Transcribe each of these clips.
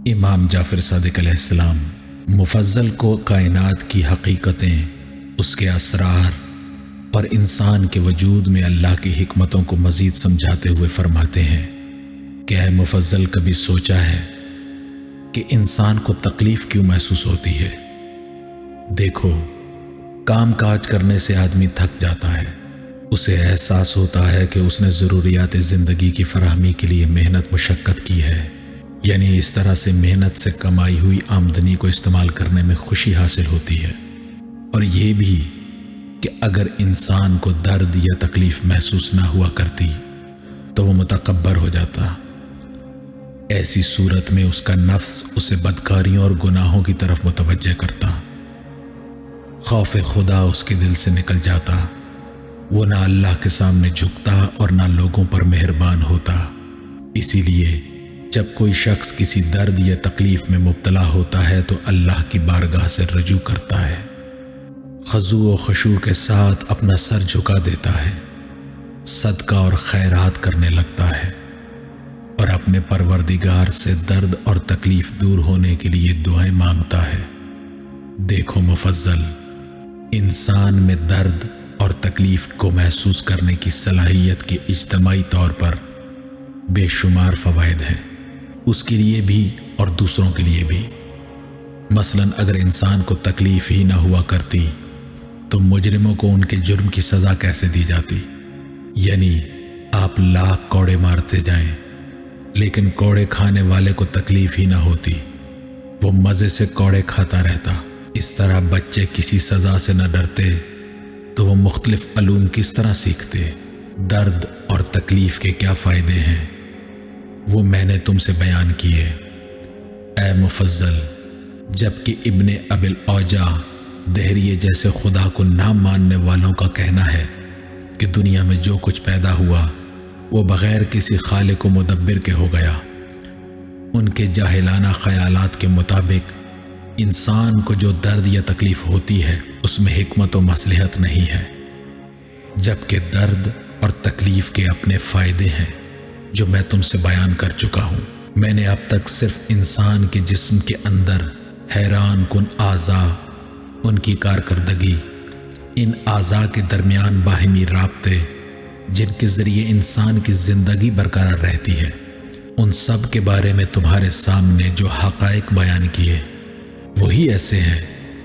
امام جعفر صادق علیہ السلام مفضل کو کائنات کی حقیقتیں، اس کے اسرار اور انسان کے وجود میں اللہ کی حکمتوں کو مزید سمجھاتے ہوئے فرماتے ہیں کہ اے مفضل، کبھی سوچا ہے کہ انسان کو تکلیف کیوں محسوس ہوتی ہے؟ دیکھو، کام کاج کرنے سے آدمی تھک جاتا ہے، اسے احساس ہوتا ہے کہ اس نے ضروریات زندگی کی فراہمی کے لیے محنت مشقت کی ہے، یعنی اس طرح سے محنت سے کمائی ہوئی آمدنی کو استعمال کرنے میں خوشی حاصل ہوتی ہے۔ اور یہ بھی کہ اگر انسان کو درد یا تکلیف محسوس نہ ہوا کرتی تو وہ متکبر ہو جاتا۔ ایسی صورت میں اس کا نفس اسے بدکاریوں اور گناہوں کی طرف متوجہ کرتا، خوف خدا اس کے دل سے نکل جاتا، وہ نہ اللہ کے سامنے جھکتا اور نہ لوگوں پر مہربان ہوتا۔ اسی لیے جب کوئی شخص کسی درد یا تکلیف میں مبتلا ہوتا ہے تو اللہ کی بارگاہ سے رجوع کرتا ہے، خضوع و خشوع کے ساتھ اپنا سر جھکا دیتا ہے، صدقہ اور خیرات کرنے لگتا ہے اور اپنے پروردگار سے درد اور تکلیف دور ہونے کے لیے دعائیں مانگتا ہے۔ دیکھو مفضل، انسان میں درد اور تکلیف کو محسوس کرنے کی صلاحیت کے اجتماعی طور پر بے شمار فوائد ہیں، اس کے لیے بھی اور دوسروں کے لیے بھی۔ مثلا اگر انسان کو تکلیف ہی نہ ہوا کرتی تو مجرموں کو ان کے جرم کی سزا کیسے دی جاتی؟ یعنی آپ لاکھ کوڑے مارتے جائیں لیکن کوڑے کھانے والے کو تکلیف ہی نہ ہوتی، وہ مزے سے کوڑے کھاتا رہتا۔ اس طرح بچے کسی سزا سے نہ ڈرتے تو وہ مختلف علوم کس طرح سیکھتے؟ درد اور تکلیف کے کیا فائدے ہیں وہ میں نے تم سے بیان کیے۔ اے مفضل، جبکہ ابن ابی الاوجاع دہریے جیسے خدا کو نہ ماننے والوں کا کہنا ہے کہ دنیا میں جو کچھ پیدا ہوا وہ بغیر کسی خالق و مدبر کے ہو گیا، ان کے جاہلانہ خیالات کے مطابق انسان کو جو درد یا تکلیف ہوتی ہے اس میں حکمت و مصلحت نہیں ہے، جبکہ درد اور تکلیف کے اپنے فائدے ہیں جو میں تم سے بیان کر چکا ہوں۔ میں نے اب تک صرف انسان کے جسم کے اندر حیران کن اعضاء، ان کی کارکردگی، ان اعضاء کے درمیان باہمی رابطے جن کے ذریعے انسان کی زندگی برقرار رہتی ہے، ان سب کے بارے میں تمہارے سامنے جو حقائق بیان کیے وہی ایسے ہیں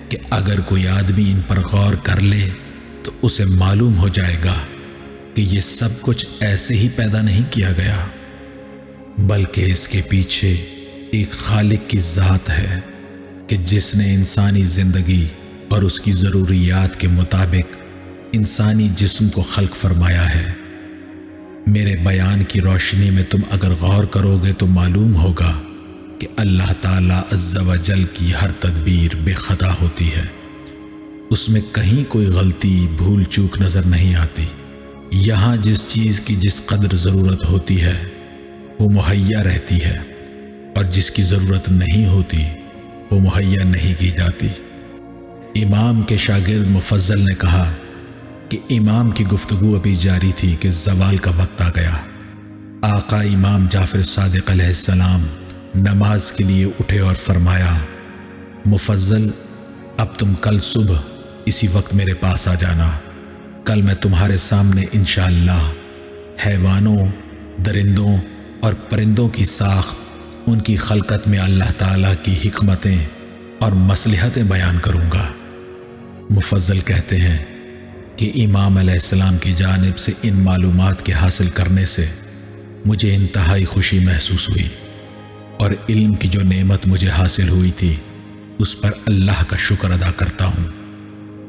کہ اگر کوئی آدمی ان پر غور کر لے تو اسے معلوم ہو جائے گا کہ یہ سب کچھ ایسے ہی پیدا نہیں کیا گیا، بلکہ اس کے پیچھے ایک خالق کی ذات ہے کہ جس نے انسانی زندگی اور اس کی ضروریات کے مطابق انسانی جسم کو خلق فرمایا ہے۔ میرے بیان کی روشنی میں تم اگر غور کرو گے تو معلوم ہوگا کہ اللہ تعالیٰ عز و جل کی ہر تدبیر بے خطا ہوتی ہے، اس میں کہیں کوئی غلطی بھول چوک نظر نہیں آتی۔ یہاں جس چیز کی جس قدر ضرورت ہوتی ہے وہ مہیا رہتی ہے اور جس کی ضرورت نہیں ہوتی وہ مہیا نہیں کی جاتی۔ امام کے شاگرد مفضل نے کہا کہ امام کی گفتگو ابھی جاری تھی کہ زوال کا وقت آ گیا۔ آقا امام جعفر صادق علیہ السلام نماز کے لیے اٹھے اور فرمایا، مفضل، اب تم کل صبح اسی وقت میرے پاس آ جانا، کل میں تمہارے سامنے انشاءاللہ حیوانوں، درندوں اور پرندوں کی ساخت، ان کی خلقت میں اللہ تعالیٰ کی حکمتیں اور مصلحتیں بیان کروں گا۔ مفضل کہتے ہیں کہ امام علیہ السلام کی جانب سے ان معلومات کے حاصل کرنے سے مجھے انتہائی خوشی محسوس ہوئی اور علم کی جو نعمت مجھے حاصل ہوئی تھی اس پر اللہ کا شکر ادا کرتا ہوں۔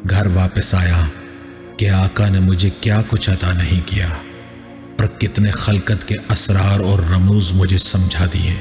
گھر واپس آیا کہ آقا نے مجھے کیا کچھ عطا نہیں کیا اور کتنے خلقت کے اسرار اور رموز مجھے سمجھا دیے۔